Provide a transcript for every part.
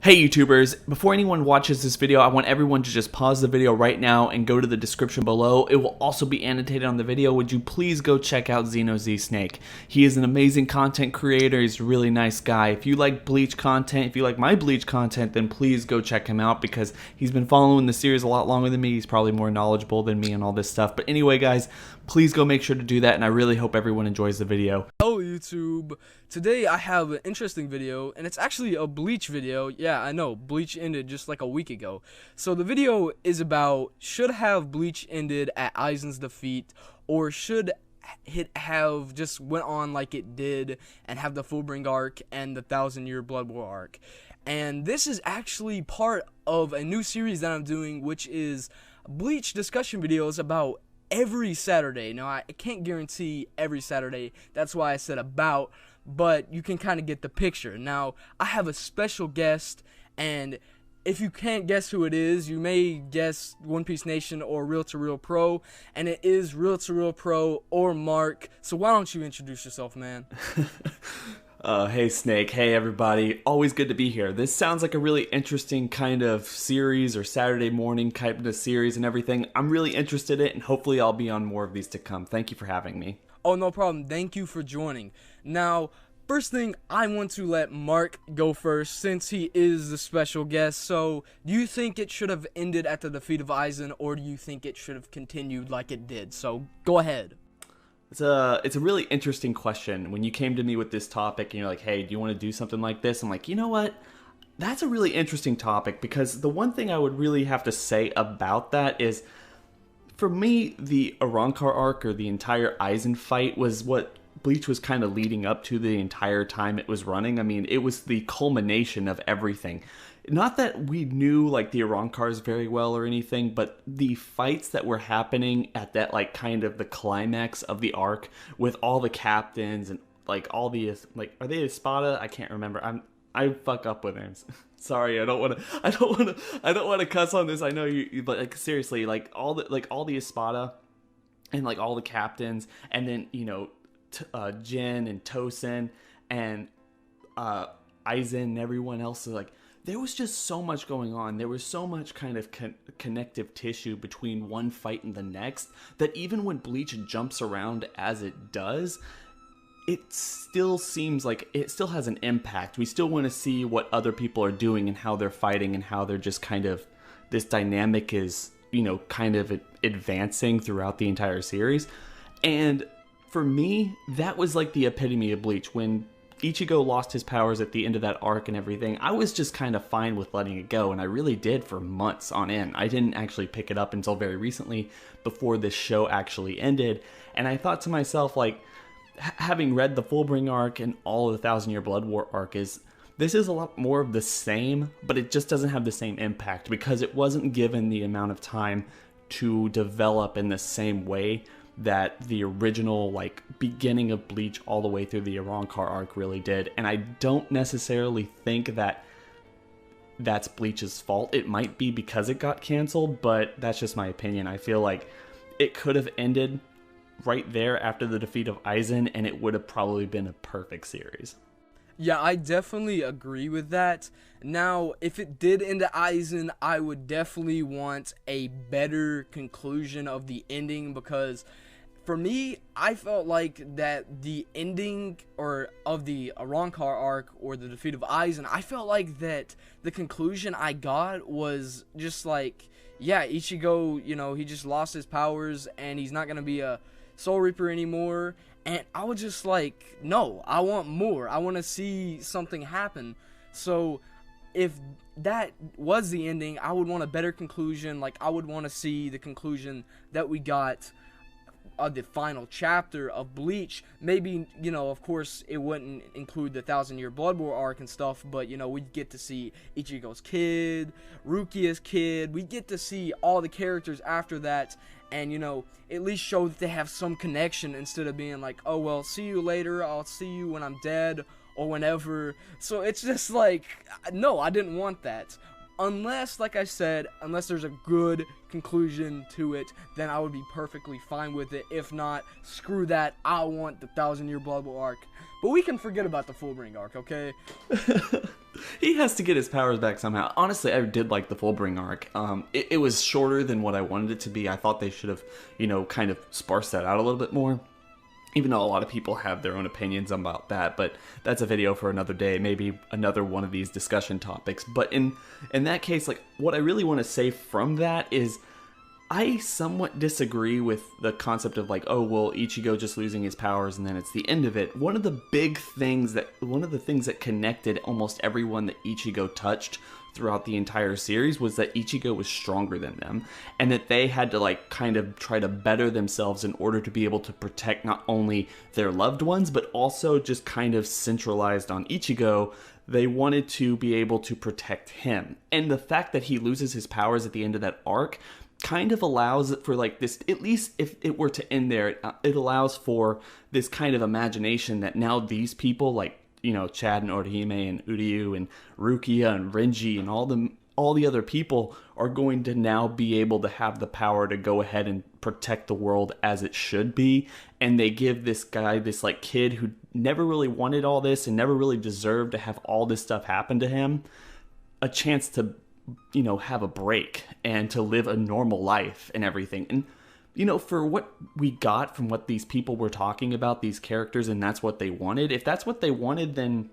Hey YouTubers, before anyone watches this video, I want everyone to just pause the video right now and go to the description below. It will also be annotated on the video. Would you please go check out Xeno Z Snake? He is an amazing content creator. He's a really nice guy. If you like Bleach content, if you like my Bleach content, then please go check him out because he's been following the series a lot longer than me. He's probably more knowledgeable than me and all this stuff. But anyway guys, please go make sure to do that, and I really hope everyone enjoys the video. Hello YouTube, today I have an interesting video, and it's actually a Bleach video. Yeah, I know, Bleach ended just like a week ago. So the video is about, should have Bleach ended at Aizen's defeat, or should it have just went on like it did and have the Fullbring arc and the 1,000-year Blood War arc. And this is actually part of a new series that I'm doing, which is Bleach discussion videos about every Saturday. Now, I can't guarantee every Saturday, that's why I said about, but you can kind of get the picture. Now, I have a special guest, and if you can't guess who it is, you may guess One Piece Nation or Real to Real Pro, and it is Real to Real Pro or Mark. So why don't you introduce yourself, man? Hey Snake, hey everybody, always good to be here. This sounds like a really interesting kind of series or Saturday morning kind of series and everything. I'm really interested in it, and hopefully I'll be on more of these to come. Thank you for having me. Oh, no problem. Thank you for joining. Now, first thing, I want to let Mark go first since he is the special guest. So, do you think it should have ended at the defeat of Aizen, or do you think it should have continued like it did? So, go ahead. It's a really interesting question. When you came to me with this topic and you're like, hey, do you want to do something like this? I'm like, you know what? That's a really interesting topic, because the one thing I would really have to say about that is, for me, the Arrancar arc or the entire Aizen fight was what Bleach was kind of leading up to the entire time it was running. I mean, it was the culmination of everything. Not that we knew like the Arrancars very well or anything, but the fights that were happening at that like kind of the climax of the arc with all the captains and like all the like, are they Espada? I can't remember. I fuck up with names. Sorry, I don't want to cuss on this. I know you, but like seriously, like all the Espada and like all the captains, and then Jin and Tosin and Aizen and everyone else is like. There was just so much going on. There was so much kind of connective tissue between one fight and the next that even when Bleach jumps around as it does, it still seems like it still has an impact. We still want to see what other people are doing and how they're fighting and how they're just kind of, this dynamic is, kind of advancing throughout the entire series. And for me, that was like the epitome of Bleach. When Ichigo lost his powers at the end of that arc and everything, I was just kind of fine with letting it go, and I really did for months on end. I didn't actually pick it up until very recently, before this show actually ended, and I thought to myself, like, having read the Fullbring arc and all of the 1,000-year Blood War arc, this is a lot more of the same, but it just doesn't have the same impact, because it wasn't given the amount of time to develop in the same way that the original like beginning of Bleach all the way through the Arrancar arc really did. And I don't necessarily think that that's Bleach's fault. It might be because it got canceled, but that's just my opinion. I feel like it could have ended right there after the defeat of Aizen, and it would have probably been a perfect series. Yeah, I definitely agree with that. Now, if it did end at Aizen, I would definitely want a better conclusion of the ending, because for me, I felt like that the ending or of the Arrancar arc or the defeat of Aizen, I felt like that the conclusion I got was just like, yeah, Ichigo, he just lost his powers and he's not going to be a Soul Reaper anymore. And I was just like, no, I want more. I want to see something happen. So if that was the ending, I would want a better conclusion. Like, I would want to see the conclusion that we got of the final chapter of Bleach. Maybe, of course, it wouldn't include the 1,000-year Blood War arc and stuff, but, we'd get to see Ichigo's kid, Rukia's kid. We'd get to see all the characters after that, and, at least show that they have some connection instead of being like, oh, well, see you later, I'll see you when I'm dead, or whenever. So it's just like, no, I didn't want that. Unless, like I said, unless there's a good conclusion to it, then I would be perfectly fine with it. If not, screw that. I want the 1,000-year Blood War arc. But we can forget about the Fullbring arc, okay? He has to get his powers back somehow. Honestly, I did like the Fullbring arc. It was shorter than what I wanted it to be. I thought they should have, kind of sparsed that out a little bit more. Even though a lot of people have their own opinions about that, but that's a video for another day, maybe another one of these discussion topics. But in that case, like, what I really want to say from that is, I somewhat disagree with the concept of like, oh, well, Ichigo just losing his powers and then it's the end of it. One of the things that connected almost everyone that Ichigo touched throughout the entire series was that Ichigo was stronger than them, and that they had to like kind of try to better themselves in order to be able to protect not only their loved ones, but also just kind of centralized on Ichigo. They wanted to be able to protect him. And the fact that he loses his powers at the end of that arc kind of allows for like this, at least if it were to end there, it allows for this kind of imagination that now these people like, Chad and Orihime and Uryu and Rukia and Renji and all the other people are going to now be able to have the power to go ahead and protect the world as it should be. And they give this guy, this like kid who never really wanted all this and never really deserved to have all this stuff happen to him, a chance to have a break and to live a normal life and everything. And, for what we got from what these people were talking about, these characters, and that's what they wanted, if that's what they wanted, then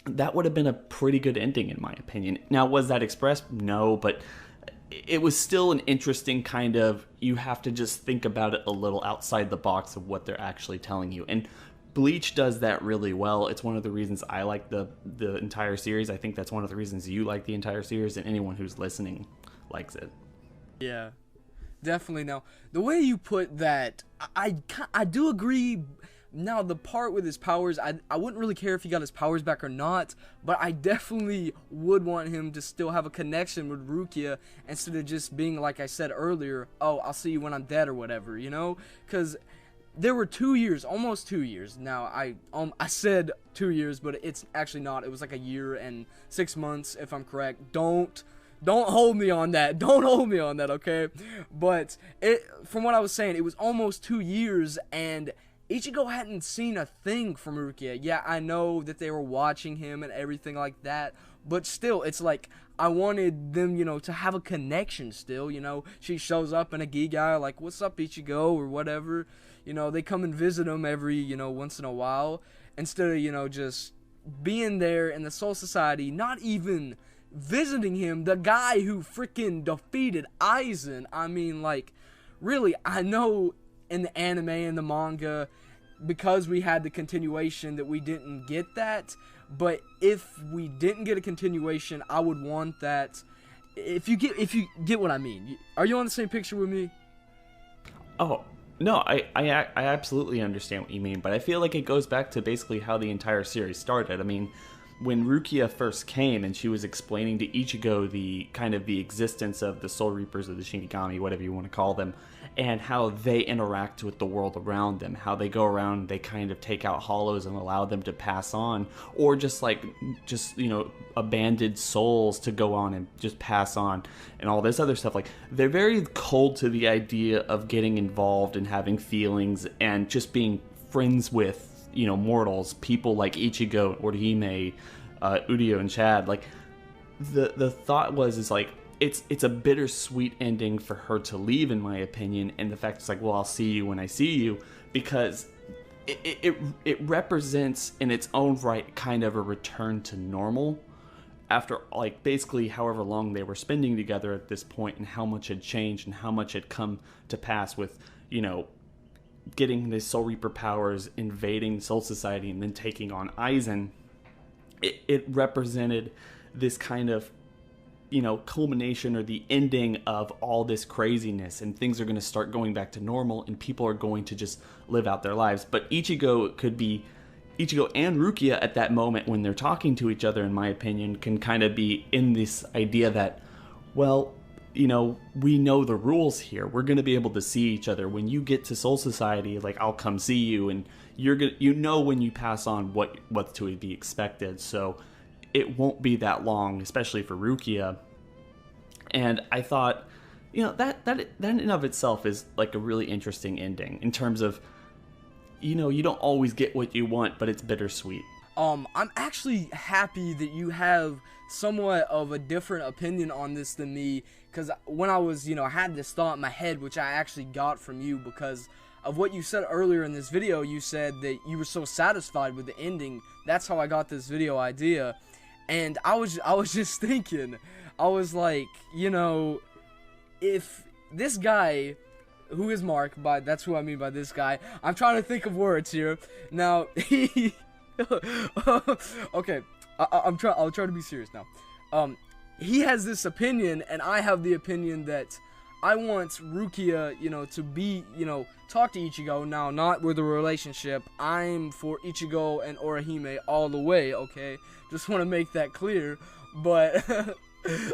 that would have been a pretty good ending, in my opinion. Now, was that expressed? No, but it was still an interesting kind of, you have to just think about it a little outside the box of what they're actually telling you. And Bleach does that really well. It's one of the reasons I like the entire series. I think that's one of the reasons you like the entire series, and anyone who's listening likes it. Yeah, definitely. Now, the way you put that, I do agree. Now, the part with his powers, I wouldn't really care if he got his powers back or not, but I definitely would want him to still have a connection with Rukia instead of just being, like I said earlier, oh, I'll see you when I'm dead or whatever, because there were 2 years, almost 2 years. Now, I said 2 years, but it's actually not. It was like a year and 6 months, if I'm correct. Don't hold me on that. Don't hold me on that, okay? But from what I was saying, it was almost 2 years, and Ichigo hadn't seen a thing from Rukia. Yeah, I know that they were watching him and everything like that, but still, it's like, I wanted them, to have a connection still, She shows up in a Gigai, like, what's up, Ichigo, or whatever. They come and visit him every, once in a while, instead of, just being there in the Soul Society, not even visiting him, the guy who freaking defeated Aizen. I mean, like, really, I know in the anime and the manga, because we had the continuation, that we didn't get that, but if we didn't get a continuation, I would want that. If you get what I mean. Are you on the same picture with me? Oh, no, I absolutely understand what you mean, but I feel like it goes back to basically how the entire series started. I mean, when Rukia first came and she was explaining to Ichigo the existence of the Soul Reapers or the Shinigami, whatever you want to call them, and how they interact with the world around them, how they go around, they kind of take out hollows and allow them to pass on, or just abandoned souls to go on and just pass on, and all this other stuff. Like, they're very cold to the idea of getting involved and having feelings and just being friends with, mortals, people like Ichigo, Orihime, Uryu, and Chad. Like, the thought is like, it's a bittersweet ending for her to leave, in my opinion, and the fact it's like, well, I'll see you when I see you, because it represents in its own right kind of a return to normal after, like, basically however long they were spending together at this point, and how much had changed and how much had come to pass with, getting the Soul Reaper powers, invading Soul Society, and then taking on Aizen. It represented this kind of, culmination or the ending of all this craziness, and things are going to start going back to normal, and people are going to just live out their lives. But Ichigo and Rukia at that moment, when they're talking to each other, in my opinion, can kind of be in this idea that, well, we know the rules here. We're going to be able to see each other. When you get to Soul Society, like, I'll come see you, and when you pass on what's to be expected. So it won't be that long, especially for Rukia. And I thought, that in and of itself is like a really interesting ending in terms of, you don't always get what you want, but it's bittersweet. I'm actually happy that you have somewhat of a different opinion on this than me, because when I was, I had this thought in my head, which I actually got from you because of what you said earlier in this video. You said that you were so satisfied with the ending. That's how I got this video idea. And I was just thinking, I was like, if this guy, who is Mark, that's who I mean by this guy. I'm trying to think of words here. Now, okay, I'll try to be serious now. He has this opinion, and I have the opinion that I want Rukia, to be, talk to Ichigo. Now, not with a relationship. I'm for Ichigo and Orihime all the way, okay? Just want to make that clear. But,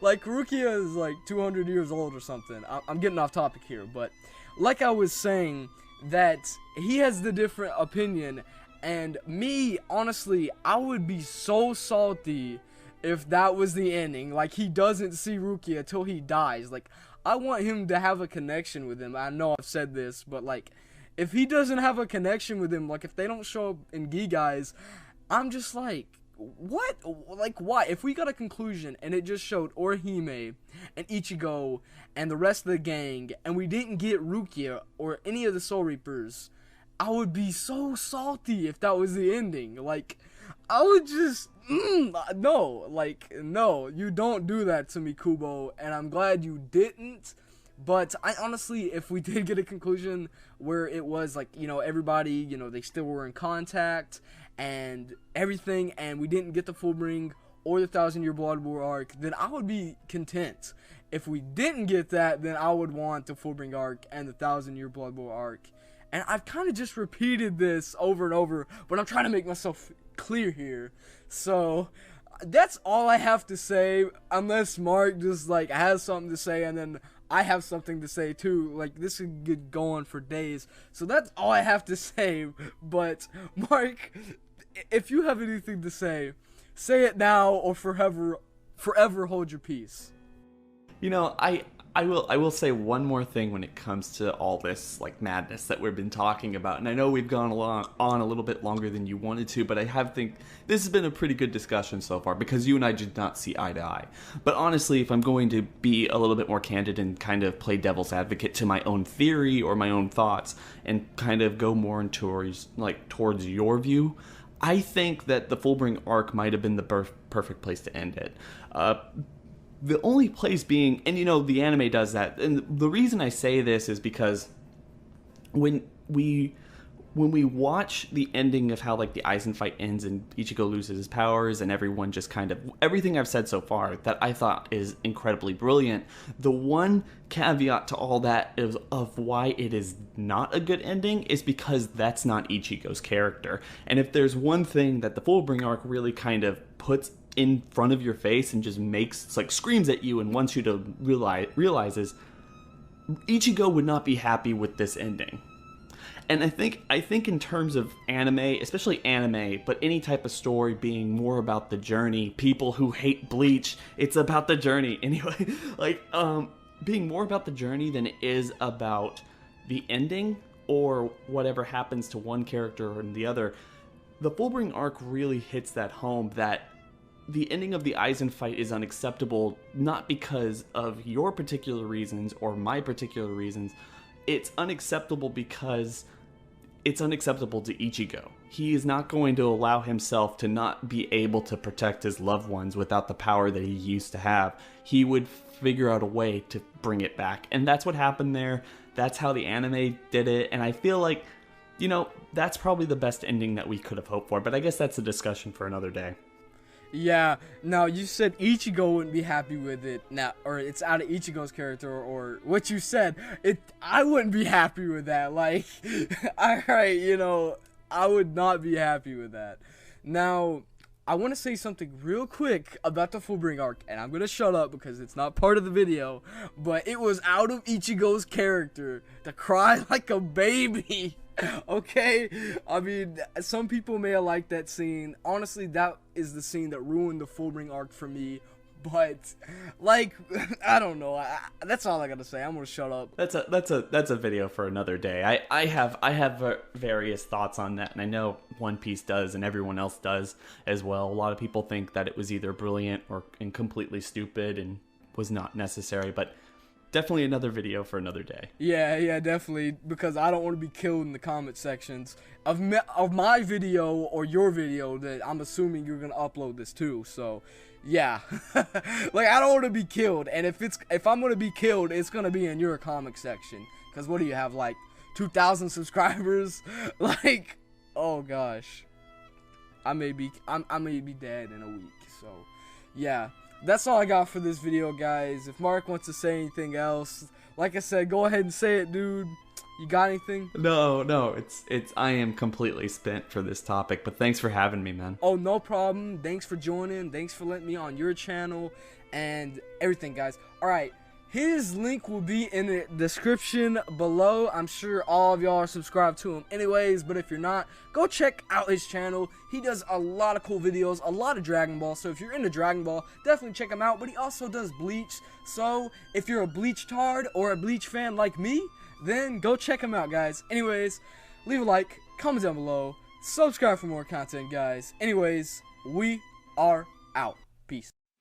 like, Rukia is, like, 200 years old or something. I'm getting off topic here, but like I was saying, that he has the different opinion, and me, honestly, I would be so salty if that was the ending. Like, he doesn't see Rukia until he dies. Like, I want him to have a connection with him. I know I've said this, but, like, if he doesn't have a connection with him, like, if they don't show up in Gigas, I'm just like, what? Like, why? If we got a conclusion and it just showed Orihime and Ichigo and the rest of the gang, and we didn't get Rukia or any of the Soul Reapers, I would be so salty if that was the ending. Like, I would just, no, you don't do that to me, Kubo, and I'm glad you didn't. But I honestly, if we did get a conclusion where it was like, everybody, they still were in contact and everything, and we didn't get the Fullbring or the 1,000-Year Blood War arc, then I would be content. If we didn't get that, then I would want the Fullbring arc and the 1,000-Year Blood War arc. And I've kind of just repeated this over and over, but I'm trying to make myself clear here. So that's all I have to say, unless Mark just like has something to say, and then I have something to say too. Like, this could get going for days. So that's all I have to say. But Mark, if you have anything to say it now or forever hold your peace. I will say one more thing when it comes to all this like madness that we've been talking about, and I know we've gone on a little bit longer than you wanted to, but I think this has been a pretty good discussion so far because you and I did not see eye to eye. But honestly, if I'm going to be a little bit more candid and kind of play devil's advocate to my own theory or my own thoughts and kind of go more towards your view, I think that the Fullbring arc might have been the perfect place to end it. The only place being, and the anime does that, and the reason I say this is because when we watch the ending of how like the Aizen fight ends and Ichigo loses his powers and everyone just kind of, everything I've said so far that I thought is incredibly brilliant, the one caveat to all that is of why it is not a good ending is because that's not Ichigo's character. And if there's one thing that the Fullbring arc really kind of puts in front of your face and just screams at you and wants you to realizes Ichigo would not be happy with this ending. And I think in terms of anime, especially anime, but any type of story being more about the journey, people who hate Bleach, it's about the journey anyway. Being more about the journey than it is about the ending or whatever happens to one character or the other. The Fullbring arc really hits that home that the ending of the Aizen fight is unacceptable, not because of your particular reasons or my particular reasons. It's unacceptable because it's unacceptable to Ichigo. He is not going to allow himself to not be able to protect his loved ones without the power that he used to have. He would figure out a way to bring it back. And that's what happened there. That's how the anime did it. And I feel like, that's probably the best ending that we could have hoped for. But I guess that's a discussion for another day. Yeah, now you said Ichigo wouldn't be happy with it now, or it's out of Ichigo's character, or what you said, I wouldn't be happy with that. Like, alright, I would not be happy with that. Now, I want to say something real quick about the Fullbring arc, and I'm gonna shut up because it's not part of the video, but it was out of Ichigo's character to cry like a baby. Okay, I mean, some people may have liked that scene. Honestly, that is the scene that ruined the Fullbring arc for me But like, I don't know. That's all I gotta say. I'm gonna shut up. That's a video for another day. I have various thoughts on that, and I know One Piece does, and everyone else does as well. A lot of people think that it was either brilliant or and completely stupid and was not necessary, but definitely another video for another day. Yeah, definitely, because I don't want to be killed in the comment sections of my video or your video that I'm assuming you're gonna upload this too. So yeah, like I don't want to be killed, and if I'm gonna be killed, it's gonna be in your comic section. Cause what do you have, like 2,000 subscribers? Like, oh gosh, I may be dead in a week. So yeah, that's all I got for this video, guys. If Mark wants to say anything else, like I said, go ahead and say it, dude. You got anything? No, I am completely spent for this topic, but thanks for having me, man. Oh, no problem. Thanks for joining. Thanks for letting me on your channel and everything, guys. All right, his link will be in the description below. I'm sure all of y'all are subscribed to him anyways, but if you're not, go check out his channel. He does a lot of cool videos, a lot of Dragon Ball, so if you're into Dragon Ball, definitely check him out. But he also does Bleach, so if you're a Bleach tard or a Bleach fan like me, then go check him out, guys. Anyways, leave a like, comment down below, subscribe for more content, guys. Anyways, we are out. Peace.